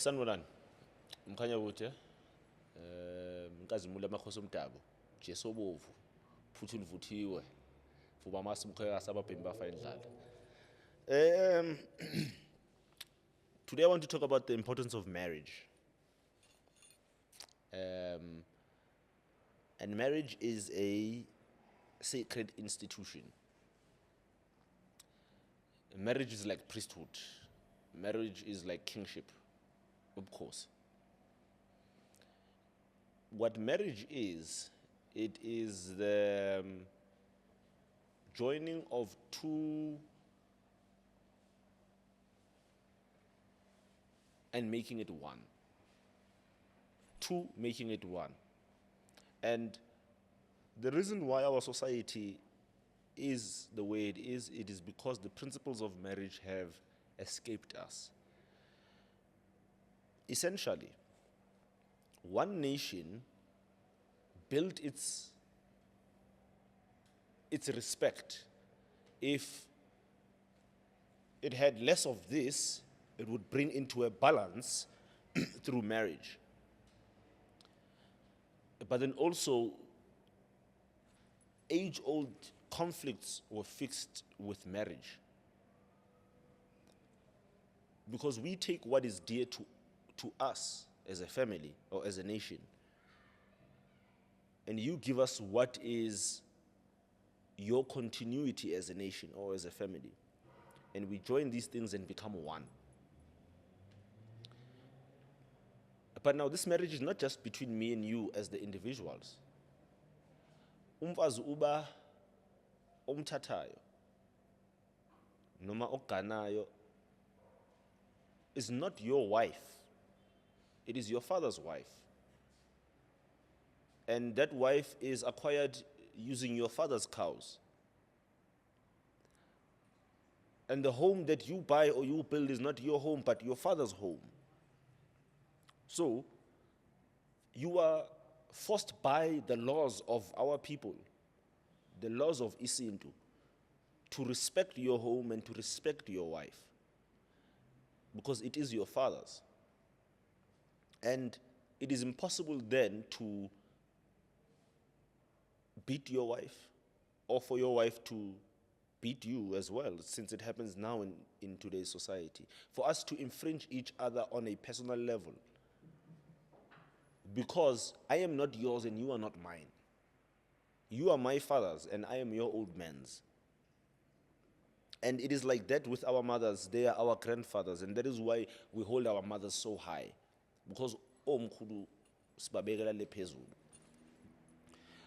Sanibonani. Mkhanyakude. Nkazimula amakhosi omdabu. Jesobovu. Phuthu livuthiwe. Fuba masimkhaya sababhemi bafa endlala. Today I want to talk about the importance of marriage. And marriage is a sacred institution. Marriage is like priesthood. Marriage is like kingship, of course. What marriage is, it is the joining of two and making it one. Two making it one. And the reason why our society is the way it is because the principles of marriage have escaped us. Essentially, one nation built its respect. If it had less of this, it would bring into a balance through marriage. But then also, age-old conflicts were fixed with marriage. Because we take what is dear to us as a family or as a nation, and you give us what is your continuity as a nation or as a family. And we join these things and become one. But now this marriage is not just between me and you as the individuals. Umfazi uba omthathayo noma oganayo is not your wife. It is your father's wife. And that wife is acquired using your father's cows. And the home that you buy or you build is not your home, but your father's home. So, you are forced by the laws of our people, the laws of Isintu, to respect your home and to respect your wife, because it is your father's. And it is impossible then to beat your wife or for your wife to beat you as well, since it happens now in today's society. For us to infringe each other on a personal level, because I am not yours and you are not mine. You are my father's and I am your old man's. And it is like that with our mothers. They are our grandfathers, and that is why we hold our mothers so high. Because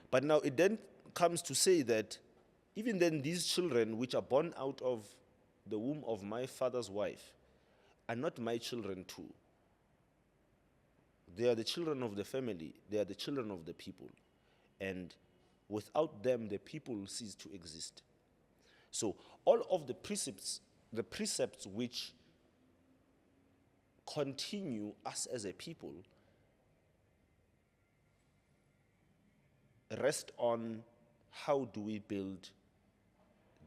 but now it then comes to say that even then these children which are born out of the womb of my father's wife are not my children too. They are the children of the family. They are the children of the people. And without them, the people cease to exist. So all of the precepts which continue us as a people rest on how do we build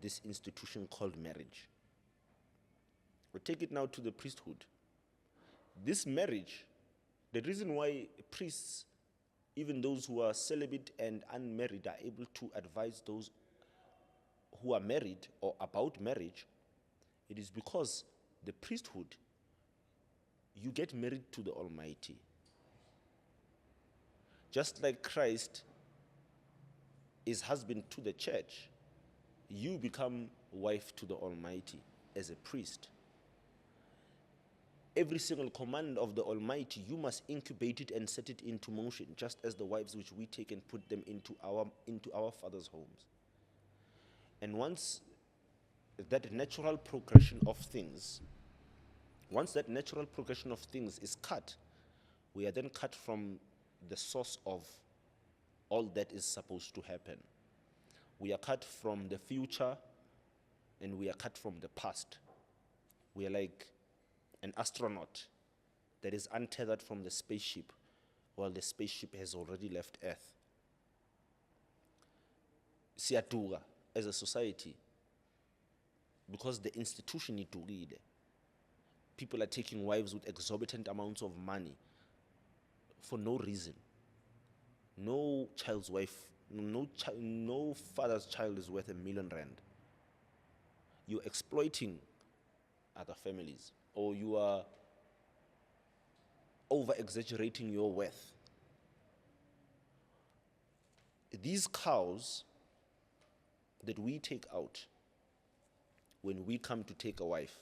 this institution called marriage. We take it now to the priesthood. This marriage, the reason why priests, even those who are celibate and unmarried, are able to advise those who are married or about marriage, it is because the priesthood, you get married to the Almighty. Just like Christ is husband to the church, you become wife to the Almighty as a priest. Every single command of the Almighty, you must incubate it and set it into motion, just as the wives which we take and put them into our Father's homes. And once that natural progression of things is cut, we are then cut from the source of all that is supposed to happen. We are cut from the future and we are cut from the past. We are like an astronaut that is untethered from the spaceship while the spaceship has already left Earth. Siyaduka as a society because the institution idukile. People are taking wives with exorbitant amounts of money for no reason. No child's wife, no father's child is worth R1,000,000. You're exploiting other families, or you are over exaggerating your worth. These cows that we take out when we come to take a wife,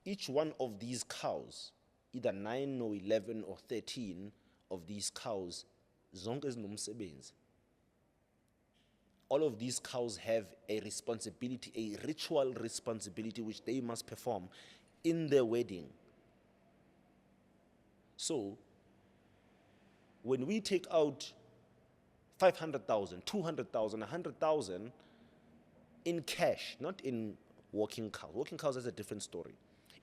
each one of these cows, either 9 or 11 or 13 of these cows, zonke zinomsebenzi. All of these cows have a responsibility, a ritual responsibility which they must perform in their wedding. So, when we take out 500,000, 200,000, 100,000 in cash, not in working cows. Working cows is a different story.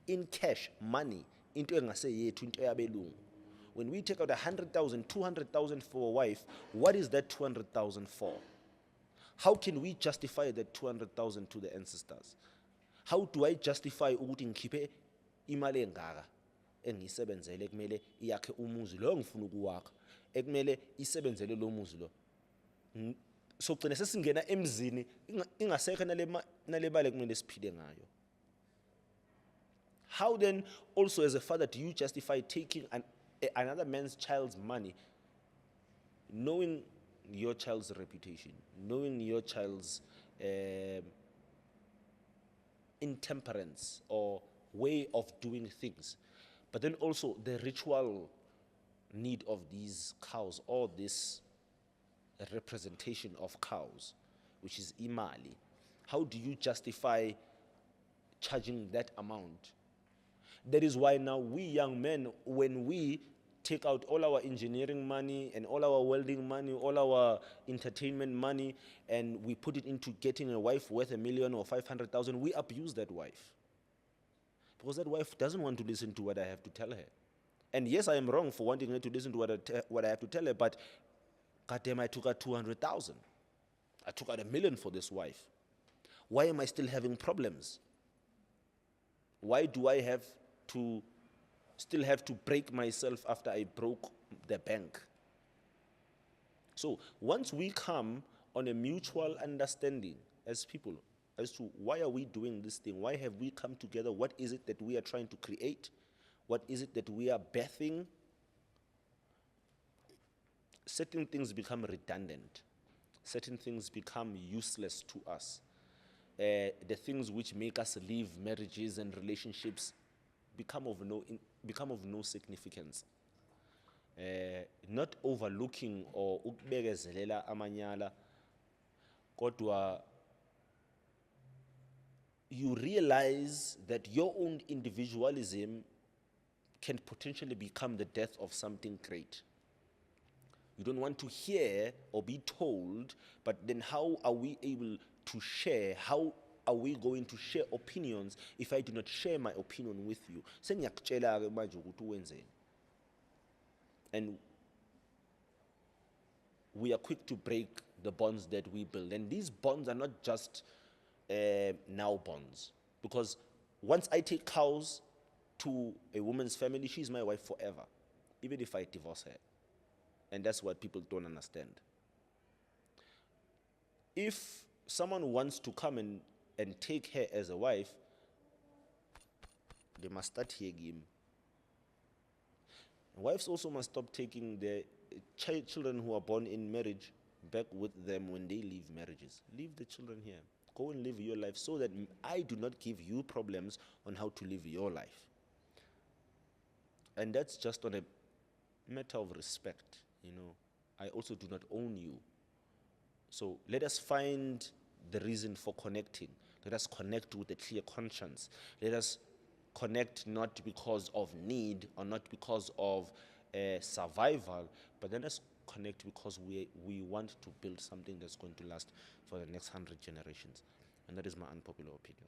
In cash, money, into engase yethu, into yabelungu. When we take out 100,000, 200,000 for a wife, what is that 200,000 for? How can we justify that 200,000 to the ancestors? How do I justify ukuthi ngikhiphe imali engaka engisebenzele ekumele iyakhe umuzi lo ngifuna ukuwakha, ekumele isebenzele lo muzi lo? So gcina sesingena emzini ingasekho nale mali ekumele siphile ngayo. How then also as a father do you justify taking another man's child's money, knowing your child's reputation, knowing your child's intemperance or way of doing things, but then also the ritual need of these cows, or this representation of cows, which is imali? How do you justify charging that amount? That is why now we young men, when we take out all our engineering money and all our welding money, all our entertainment money, and we put it into getting a wife worth $1,000,000 or 500,000, we abuse that wife. Because that wife doesn't want to listen to what I have to tell her. And yes, I am wrong for wanting her to listen to what I have to tell her, but goddamn, I took out 200,000. I took out $1,000,000 for this wife. Why am I still having problems? Why do I still have to break myself after I broke the bank? So once we come on a mutual understanding as people as to why are we doing this thing, why have we come together, what is it that we are trying to create, what is it that we are birthing, certain things become redundant, certain things become useless to us. The things which make us leave marriages and relationships become of no significance. Not overlooking or ukubekezelela amanyala, kodwa you realize that your own individualism can potentially become the death of something great. You don't want to hear or be told, but then how are we able to share? How are we going to share opinions if I do not share my opinion with you? Sengiyakutshela-ke manje ukuthi uwenzeni. And we are quick to break the bonds that we build. And these bonds are not just now bonds. Because once I take cows to a woman's family, she's my wife forever, even if I divorce her. And that's what people don't understand. If someone wants to come and take her as a wife, they must start here game. Wives also must stop taking their children who are born in marriage back with them when they leave marriages. Leave the children here. Go and live your life so that I do not give you problems on how to live your life. And that's just on a matter of respect, you know. I also do not own you. So let us find the reason for connecting. Let us connect with a clear conscience. Let us connect not because of need or not because of survival, but let us connect because we want to build something that's going to last for the next 100 generations. And that is my unpopular opinion.